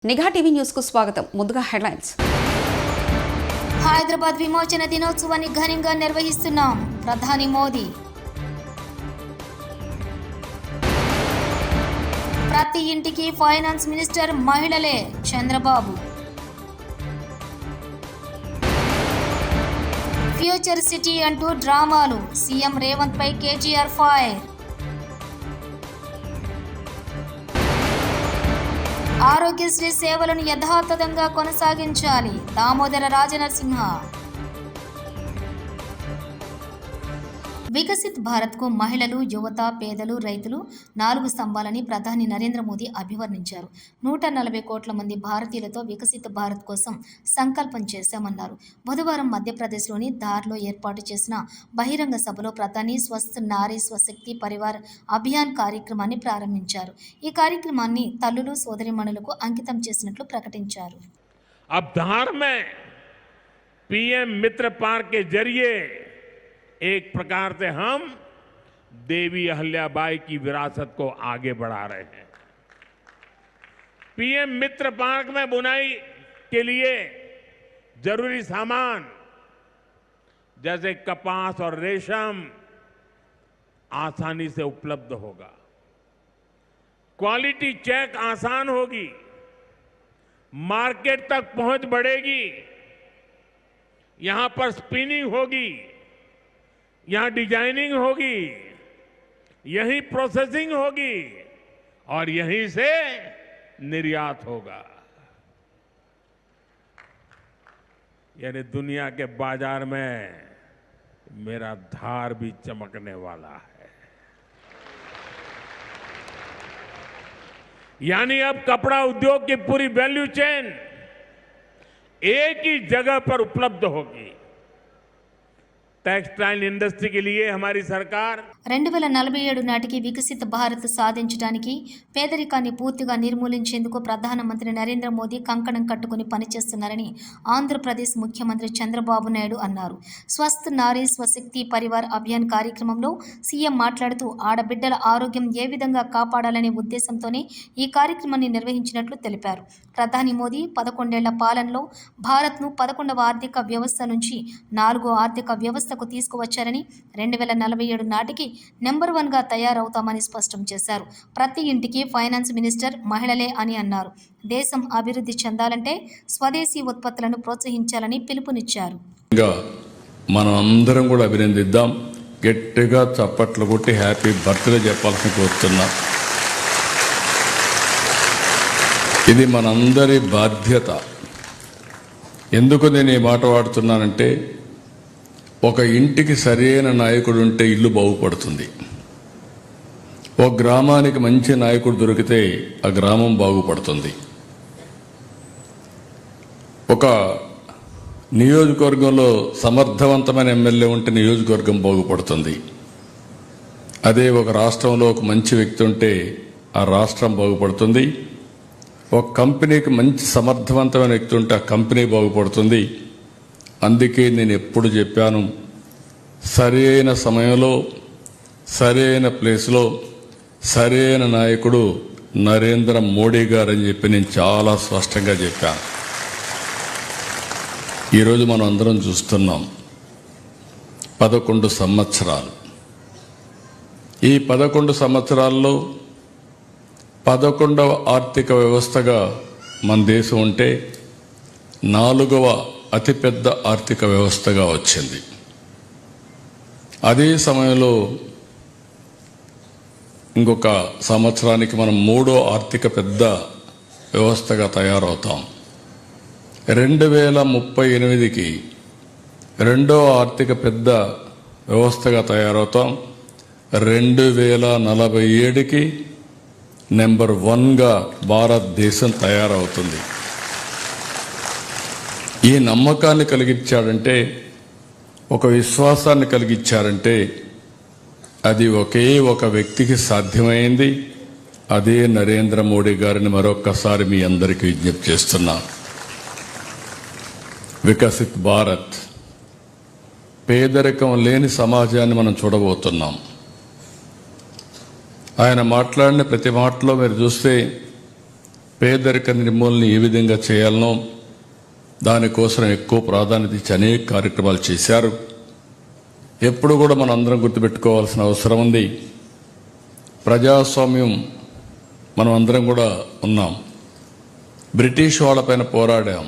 నిఘా TV news కు స్వాగతం. ముందుగా హెడ్లైన్స్. హైదరాబాద్ విమోచన దినోత్సవాన్ని ఘనంగా నిర్వహిస్తున్నాం. ప్రధాని మోదీ. ప్రతి ఇంటికి ఫైనాన్స్ మినిస్టర్ మహిళలే. చంద్రబాబు. ఫ్యూచర్ సిటీ అంటూ డ్రామాలు. సీఎం రేవంత్ పై కేటీఆర్ ఫైర్. ఆరోగ్యశ్రీ సేవలను యథాతథంగా కొనసాగించాలి. దామోదర రాజనరసింహ. వికసిత్ భారత్కు మహిళలు, యువత, పేదలు, రైతులు 4 స్తంభాలని ప్రధాని నరేంద్ర మోదీ అభివర్ణించారు. 140 కోట్ల మంది భారతీయులతో వికసిత్ భారత్ కోసం సంకల్పం చేశామన్నారు. బుధవారం మధ్యప్రదేశ్లోని ధార్లో ఏర్పాటు చేసిన బహిరంగ సభలో ప్రధాని స్వస్థ్ నారీ స్వశక్తి పరివార్ అభియాన్ కార్యక్రమాన్ని ప్రారంభించారు. ఈ కార్యక్రమాన్ని తల్లులు, సోదరీమణులకు అంకితం చేసినట్లు ప్రకటించారు. अब धार में पीएम मित्र पार्क के जरिए एक प्रकार से हम देवी अहल्याबाई की विरासत को आगे बढ़ा रहे हैं. पीएम मित्र पार्क में बुनाई के लिए जरूरी सामान जैसे कपास और रेशम आसानी से उपलब्ध होगा. क्वालिटी चेक आसान होगी. मार्केट तक पहुंच बढ़ेगी. यहां पर स्पिनिंग होगी, यहां डिजाइनिंग होगी, यहीं प्रोसेसिंग होगी और यहीं से निर्यात होगा. यानी दुनिया के बाजार में मेरा धार भी चमकने वाला है. यानी अब कपड़ा उद्योग की पूरी वैल्यू चेन एक ही जगह पर उपलब्ध होगी. टेक्सटाइल इंडस्ट्री के लिए हमारी सरकार 2047 నాటికి వికసిత భారత్ సాధించడానికి పేదరికాన్ని పూర్తిగా నిర్మూలించేందుకు ప్రధానమంత్రి నరేంద్ర మోదీ కంకణం కట్టుకుని పనిచేస్తున్నారని ఆంధ్రప్రదేశ్ ముఖ్యమంత్రి చంద్రబాబు నాయుడు అన్నారు. స్వస్థ్ నారీ స్వశక్తి పరివార్ అభియాన్ కార్యక్రమంలో సీఎం మాట్లాడుతూ ఆడబిడ్డల ఆరోగ్యం ఏ విధంగా కాపాడాలనే ఉద్దేశంతోనే ఈ కార్యక్రమాన్ని నిర్వహించినట్లు తెలిపారు. ప్రధాని మోదీ 11 ఏళ్ల పాలనలో భారత్ను 11వ ఆర్థిక వ్యవస్థ నుంచి 4వ ఆర్థిక వ్యవస్థకు తీసుకువచ్చారని 2047 నాటికి నెంబర్ 1గా తయారవుతామని స్పష్టం చేశారు. ప్రతి ఇంటికి ఫైనాన్స్ మినిస్టర్ మహిళలే అని అన్నారు. దేశం అభివృద్ధి చెందాలంటే స్వదేశీ ఉత్పత్తులను ప్రోత్సహించాలని పిలుపునిచ్చారు. మనం అందరం కూడా అభినందిద్దాం. గట్టిగా చప్పట్లు కొట్టి హ్యాపీ బర్త్డే చెప్పాలని కోరుతున్నా. ఇది మనందరి బాధ్యత. ఎందుకు నేను ఈ మాట వాడుతున్నానంటే, ఒక ఇంటికి సరైన నాయకుడు ఉంటే ఇల్లు బాగుపడుతుంది. ఒక గ్రామానికి మంచి నాయకుడు దొరికితే ఆ గ్రామం బాగుపడుతుంది. ఒక నియోజకవర్గంలో సమర్థవంతమైన ఎమ్మెల్యే ఉంటే నియోజకవర్గం బాగుపడుతుంది. అదే ఒక రాష్ట్రంలో ఒక మంచి వ్యక్తి ఉంటే ఆ రాష్ట్రం బాగుపడుతుంది. ఒక కంపెనీకి మంచి సమర్థవంతమైన వ్యక్తి ఉంటే ఆ కంపెనీ బాగుపడుతుంది. అందుకే నేను ఎప్పుడు చెప్పాను, సరైన సమయంలో సరైన ప్లేస్లో సరైన నాయకుడు నరేంద్ర మోడీ గారు అని చెప్పి నేను చాలా స్పష్టంగా చెప్పాను. ఈరోజు మనం అందరం చూస్తున్నాం 11 సంవత్సరాలు. ఈ 11 సంవత్సరాల్లో 11వ ఆర్థిక వ్యవస్థగా మన దేశం ఉంటే 4వ అతిపెద్ద ఆర్థిక వ్యవస్థగా వచ్చింది. అదే సమయంలో ఇంకొక సంవత్సరానికి మనం 3వ ఆర్థిక పెద్ద వ్యవస్థగా తయారవుతాం. 2038కి 2వ ఆర్థిక పెద్ద వ్యవస్థగా తయారవుతాం. 2047కి నెంబర్ 1గా భారతదేశం తయారవుతుంది. ఈ నమ్మకాన్ని కలిగించాడంటే, ఒక విశ్వాసాన్ని కలిగించారంటే అది ఒకే ఒక వ్యక్తికి సాధ్యమైంది. అదే నరేంద్ర మోడీ గారిని మరొక్కసారి మీ అందరికీ విజ్ఞప్తి చేస్తున్నా. వికసిత్ భారత్, పేదరికం లేని సమాజాన్ని మనం చూడబోతున్నాం. ఆయన మాట్లాడిన ప్రతి మాటలో మీరు చూస్తే పేదరిక నిర్మూలన ఏ విధంగా చేయాలనో దానికోసం ఎక్కువ ప్రాధాన్యత ఇచ్చి అనేక కార్యక్రమాలు చేశారు. ఎప్పుడు కూడా మనం అందరం గుర్తుపెట్టుకోవాల్సిన అవసరం ఉంది. ప్రజాస్వామ్యం మనం అందరం కూడా ఉన్నాం. బ్రిటిష్ వాళ్ళపైన పోరాడాం.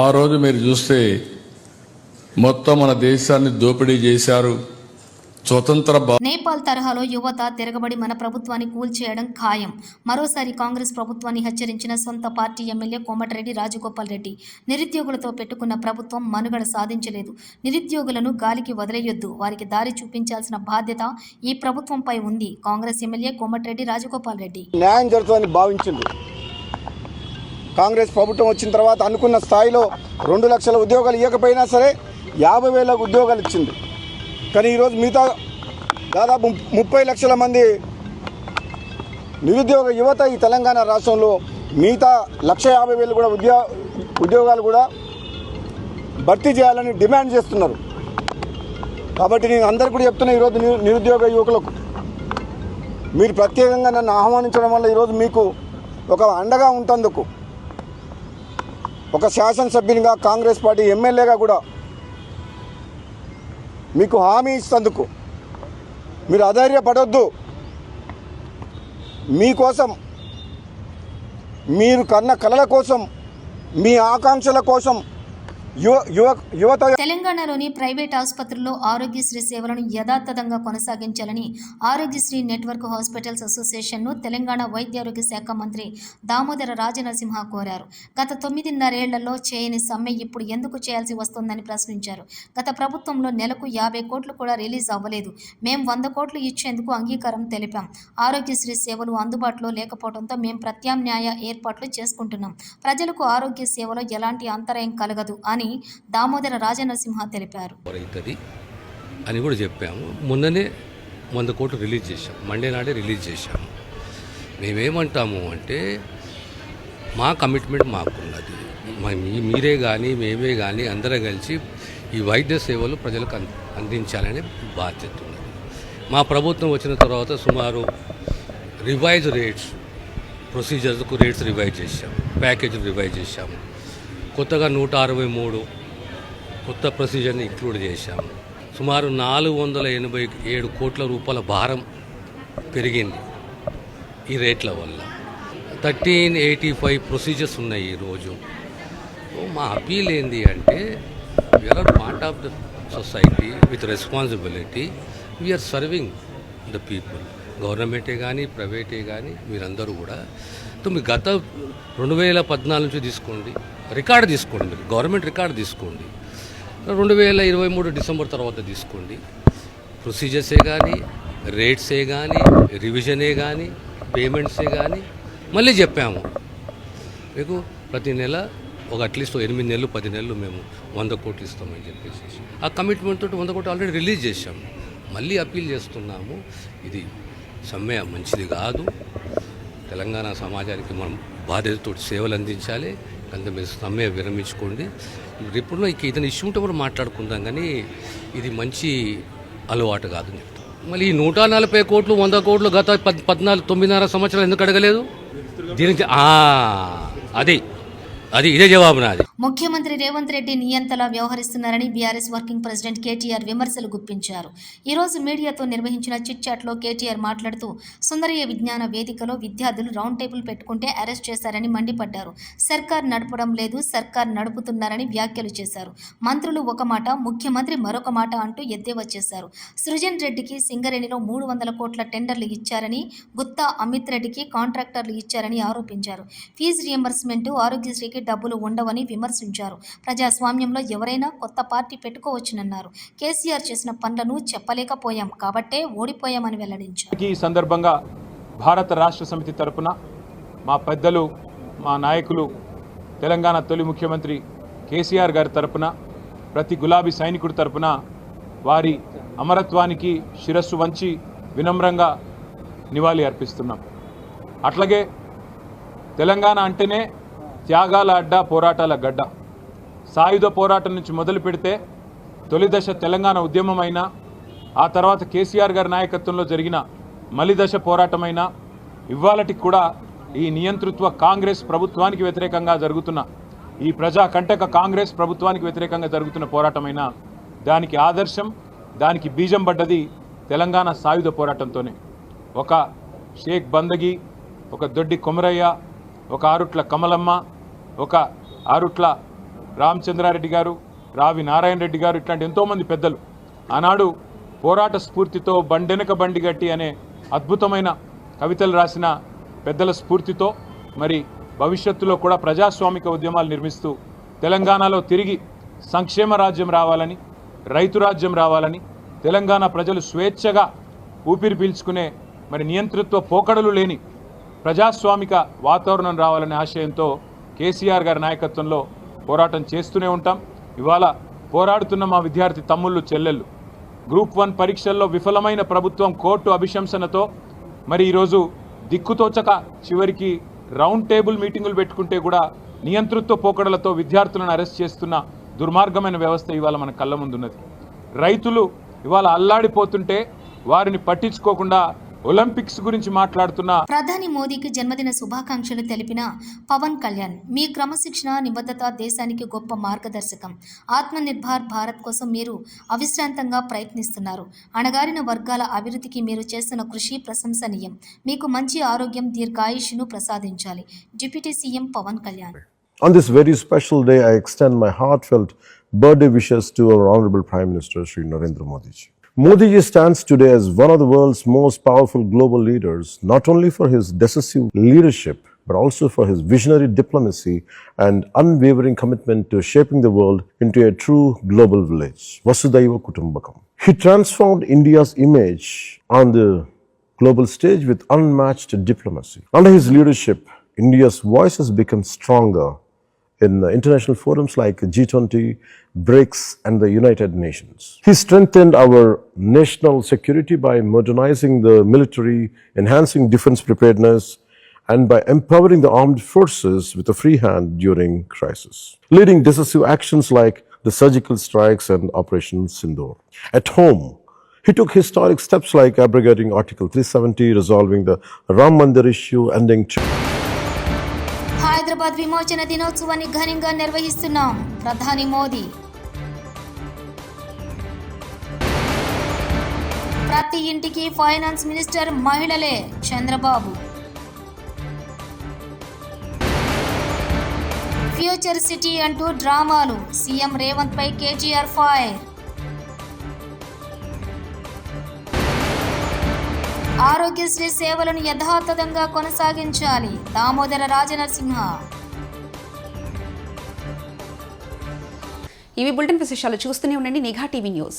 ఆ రోజు మీరు చూస్తే మొత్తం మన దేశాన్ని దోపిడీ చేశారు. స్వతంత్ర నేపాల్ తరహాలో యువత తిరగబడి మన ప్రభుత్వాన్ని కూల్చేయడం ఖాయం. మరోసారి కాంగ్రెస్ ప్రభుత్వాన్ని హెచ్చరించిన సొంత పార్టీ ఎమ్మెల్యే కోమటిరెడ్డి రాజగోపాల్ రెడ్డి. నిరుద్యోగులతో పెట్టుకున్న ప్రభుత్వం మనుగడ సాధించలేదు. నిరుద్యోగులను గాలికి వదిలేయొద్దు, వారికి దారి చూపించాల్సిన బాధ్యత ఈ ప్రభుత్వంపై ఉంది. కాంగ్రెస్ ఎమ్మెల్యే కోమటిరెడ్డి రాజగోపాల్ రెడ్డి. న్యాయం జరుగుతుందని భావించింది. కాంగ్రెస్ ప్రభుత్వం వచ్చిన తర్వాత అనుకున్న స్థాయిలో 2 లక్షల ఉద్యోగాలు ఇవ్వకపోయినా సరే 50,000 ఉద్యోగాలు ఇచ్చింది. కానీ ఈరోజు మిగతా దాదాపు 30 లక్షల మంది నిరుద్యోగ యువత ఈ తెలంగాణ రాష్ట్రంలో మిగతా 150,000 కూడా ఉద్యోగాలు కూడా భర్తీ చేయాలని డిమాండ్ చేస్తున్నారు. కాబట్టి నేను అందరికీ కూడా చెప్తున్నా, ఈరోజు నిరుద్యోగ యువకులకు మీరు ప్రత్యేకంగా నన్ను ఆహ్వానించడం వల్ల ఈరోజు మీకు ఒక అండగా ఉంటందుకు, ఒక శాసనసభ్యునిగా కాంగ్రెస్ పార్టీ ఎమ్మెల్యేగా కూడా మీకు హామీ ఇస్తందుకు మీరు అధైర్యపడొద్దు. మీకోసం, మీరు కన్న కలల కోసం, మీ ఆకాంక్షల కోసం యువత తెలంగాణలోని ప్రైవేట్ ఆసుపత్రుల్లో ఆరోగ్యశ్రీ సేవలను యథాతథంగా కొనసాగించాలని ఆరోగ్యశ్రీ నెట్వర్క్ హాస్పిటల్స్ అసోసియేషన్ను తెలంగాణ వైద్యారోగ్య శాఖ మంత్రి దామోదర రాజనరసింహ కోరారు. గత 9.5 ఏళ్లలో చేయని సమ్మె ఇప్పుడు ఎందుకు చేయాల్సి వస్తుందని ప్రశ్నించారు. గత ప్రభుత్వంలో నెలకు 50 కోట్లు కూడా రిలీజ్ అవ్వలేదు. మేం 100 కోట్లు ఇచ్చేందుకు అంగీకారం తెలిపాం. ఆరోగ్యశ్రీ సేవలు అందుబాటులో లేకపోవడంతో మేం ప్రత్యామ్నాయ ఏర్పాట్లు చేసుకుంటున్నాం. ప్రజలకు ఆరోగ్య సేవలో ఎలాంటి అంతరాయం కలగదు అని దామోదర రాజనరసింహ తెలిపారు. అని కూడా చెప్పాము. మొన్ననే 100 కోట్లు రిలీజ్ చేశాం. మండే నాడే రిలీజ్ చేశాము. మేమేమంటాము అంటే మా కమిట్మెంట్ మాకున్నది. మీరే కానీ మేమే కానీ అందరం కలిసి ఈ వైద్య సేవలు ప్రజలకు అందించాలనే బాధ్యత ఉన్నది. మా ప్రభుత్వం వచ్చిన తర్వాత సుమారు రివైజ్ రేట్స్, ప్రొసీజర్స్కు రేట్స్ రివైజ్ చేశాము, ప్యాకేజీలు రివైజ్ చేశాము. కొత్తగా 163 కొత్త ప్రొసీజర్ని ఇంక్లూడ్ చేశాము. సుమారు 487 కోట్ల రూపాయల భారం పెరిగింది ఈ రేట్ల వల్ల. 1385 ప్రొసీజర్స్ ఉన్నాయి ఈరోజు. మా అపీల్ ఏంటి అంటే, we are part of the society with responsibility. We are serving the people. గవర్నమెంటే కానీ ప్రైవేటే కానీ మీరందరూ కూడా. మీ గత 2014 నుంచి తీసుకోండి, రికార్డు తీసుకోండి, మీరు గవర్నమెంట్ రికార్డు తీసుకోండి. 2023 డిసెంబర్ తర్వాత తీసుకోండి. ప్రొసీజర్సే కానీ, రేట్సే కానీ, రివిజనే కానీ, పేమెంట్సే కానీ మళ్ళీ చెప్పాము మీకు ప్రతి నెల ఒక అట్లీస్ట్ 8 నెలలు 10 నెలలు మేము 100 కోట్లు ఇస్తామని చెప్పేసి ఆ కమిట్మెంట్ తోటి 100 కోట్లు ఆల్రెడీ రిలీజ్ చేశాము. మళ్ళీ అప్పీల్ చేస్తున్నాము, ఇది సమ్మె మంచిది కాదు. తెలంగాణ సమాజానికి మనం బాధ్యతతో సేవలు అందించాలి. కనుక మీరు సమ్మె విరమించుకోండి. ఇప్పుడు ఇతను ఇష్యూ ఉంటే కూడా మాట్లాడుకుందాం, కానీ ఇది మంచి అలవాటు కాదు చెప్తాం. మళ్ళీ 140 కోట్లు 100 కోట్లు గత 9.5 సంవత్సరాలు ఎందుకు అడగలేదు? దీనికి ఇదే జవాబు నాది. ముఖ్యమంత్రి రేవంత్ రెడ్డి నియంతలా వ్యవహరిస్తున్నారని బీఆర్ఎస్ వర్కింగ్ ప్రెసిడెంట్ కేటీఆర్ విమర్శలు గుప్పించారు. ఈరోజు మీడియాతో నిర్వహించిన చిట్ చాట్లో కేటీఆర్ మాట్లాడుతూ సుందరయ్య విజ్ఞాన వేదికలో విద్యార్థులు రౌండ్ టేబుల్ పెట్టుకుంటే అరెస్ట్ చేశారని మండిపడ్డారు. సర్కార్ నడపడం లేదు, సర్కార్ నడుపుతున్నారని వ్యాఖ్యలు చేశారు. మంత్రులు ఒక మాట, ముఖ్యమంత్రి మరొక మాట అంటూ ఎద్దేవా చేశారు. సృజన్ రెడ్డికి సింగరేణిలో 300 కోట్ల టెండర్లు ఇచ్చారని, గుత్తా అమిత్ రెడ్డికి కాంట్రాక్టర్లు ఇచ్చారని ఆరోపించారు. ఫీజు రియంబర్స్మెంట్, ఆరోగ్యశ్రీకి డబ్బులు ఉండవని విమర్శించారు. ప్రజాస్వామ్యంలో ఎవరైనా కొత్త పార్టీ పెట్టుకోవచ్చునన్నారు. కేసీఆర్ చేసిన పనులను చెప్పలేకపోయాం కాబట్టే ఓడిపోయామని వెల్లడించారు. ఈ సందర్భంగా భారత రాష్ట్ర సమితి తరపున మా పెద్దలు, మా నాయకులు, తెలంగాణ తొలి ముఖ్యమంత్రి కేసీఆర్ గారి తరపున, ప్రతి గులాబీ సైనికుడి తరపున వారి అమరత్వానికి శిరస్సు వంచి వినమ్రంగా నివాళి అర్పిస్తున్నాం. అట్లాగే తెలంగాణ అంటేనే త్యాగాల అడ్డ, పోరాటాల గడ్డ. సాయుధ పోరాటం నుంచి మొదలు పెడితే తొలి దశ తెలంగాణ ఉద్యమమైనా, ఆ తర్వాత కేసీఆర్ గారి నాయకత్వంలో జరిగిన మలి దశ పోరాటమైనా, ఇవాళటికి కూడా ఈ నియంతృత్వ కాంగ్రెస్ ప్రభుత్వానికి వ్యతిరేకంగా జరుగుతున్న ఈ ప్రజా కంటక కాంగ్రెస్ ప్రభుత్వానికి వ్యతిరేకంగా జరుగుతున్న పోరాటమైనా దానికి ఆదర్శం, దానికి బీజం పడ్డది తెలంగాణ సాయుధ పోరాటంతోనే. ఒక షేక్ బందగి, ఒక దొడ్డి కొమరయ్య, ఒక ఆరుట్ల కమలమ్మ, ఒక ఆరుట్ల రామచంద్రారెడ్డి గారు, రావి నారాయణ రెడ్డి గారు, ఇట్లాంటి ఎంతోమంది పెద్దలు ఆనాడు పోరాట స్ఫూర్తితో బండెనక బండి గట్టి అనే అద్భుతమైన కవితలు రాసిన పెద్దల స్ఫూర్తితో మరి భవిష్యత్తులో కూడా ప్రజాస్వామిక ఉద్యమాలు నిర్మిస్తూ తెలంగాణలో తిరిగి సంక్షేమ రాజ్యం రావాలని, రైతు రాజ్యం రావాలని, తెలంగాణ ప్రజలు స్వేచ్ఛగా ఊపిరి పీల్చుకునే మరి నియంతృత్వ పోకడలు లేని ప్రజాస్వామిక వాతావరణం రావాలనే ఆశయంతో కేసీఆర్ గారి నాయకత్వంలో పోరాటం చేస్తూనే ఉంటాం. ఇవాళ పోరాడుతున్న మా విద్యార్థి తమ్ముళ్ళు చెల్లెళ్ళు గ్రూప్ 1 పరీక్షల్లో విఫలమైన ప్రభుత్వం కోర్టు అభిశంసనతో మరి ఈరోజు దిక్కుతోచక చివరికి రౌండ్ టేబుల్ మీటింగులు పెట్టుకుంటే కూడా నియంతృత్వ పోకడలతో విద్యార్థులను అరెస్ట్ చేస్తున్న దుర్మార్గమైన వ్యవస్థ ఇవాళ మన కళ్ళ ముందున్నది. రైతులు ఇవాళ అల్లాడిపోతుంటే వారిని పట్టించుకోకుండా ఒలింపిక్స్ గురించి మాట్లాడుతున్న ప్రధాని మోదీకి జన్మదిన శుభాకాంక్షలు తెలిపిన పవన్ కళ్యాణ్, మీ క్రమశిక్షణ నిబద్ధత దేశానికి గొప్ప మార్గదర్శకం. ఆత్మనిర్భర్ భారత్ కోసం మీరు అవిశ్రాంతంగా ప్రయత్నిస్తున్నారు. అణగారిన వర్గాల అభివృద్ధికి మీరు చేస్తున్న కృషి ప్రశంసనీయం. మీకు మంచి ఆరోగ్యం, దీర్ఘాయుష్ను ప్రసాదించాలి. Deputy CM Pawan Kalyan. On this very special day, I extend my heartfelt birthday wishes to our Honorable Prime Minister Shri Narendra Modi ji. Modi ji stands today as one of the world's most powerful global leaders, not only for his decisive leadership, but also for his visionary diplomacy and unwavering commitment to shaping the world into a true global village. Vasudhaiva Kutumbakam. He transformed India's image on the global stage with unmatched diplomacy. Under his leadership, India's voice has become stronger in international forums like G20, BRICS, and the United Nations. He strengthened our national security by modernizing the military, enhancing defense preparedness, and by empowering the armed forces with a free hand during crisis, leading decisive actions like the surgical strikes and Operation Sindoor. At home, he took historic steps like abrogating Article 370, resolving the Ram Mandir issue, ending Hyderabad విమోచన దినోత్సవాన్ని ఘనంగా నిర్వహిస్తున్నాం. ప్రధాని మోదీ. ప్రతి ఇంటికి finance minister మహిళలే. Chandrababu. Future city అంటూ డ్రామాలు. సీఎం రేవంత్ పై కేటీఆర్ ఫైర్. ఆరోగ్యశ్రీ సేవలను యథాతథంగా కొనసాగించాలి. దామోదర రాజనరసింహ. ఇవి బులెటిన్ విశేషాలు. చూస్తూనే ఉండండి నిఘా టీవీ న్యూస్.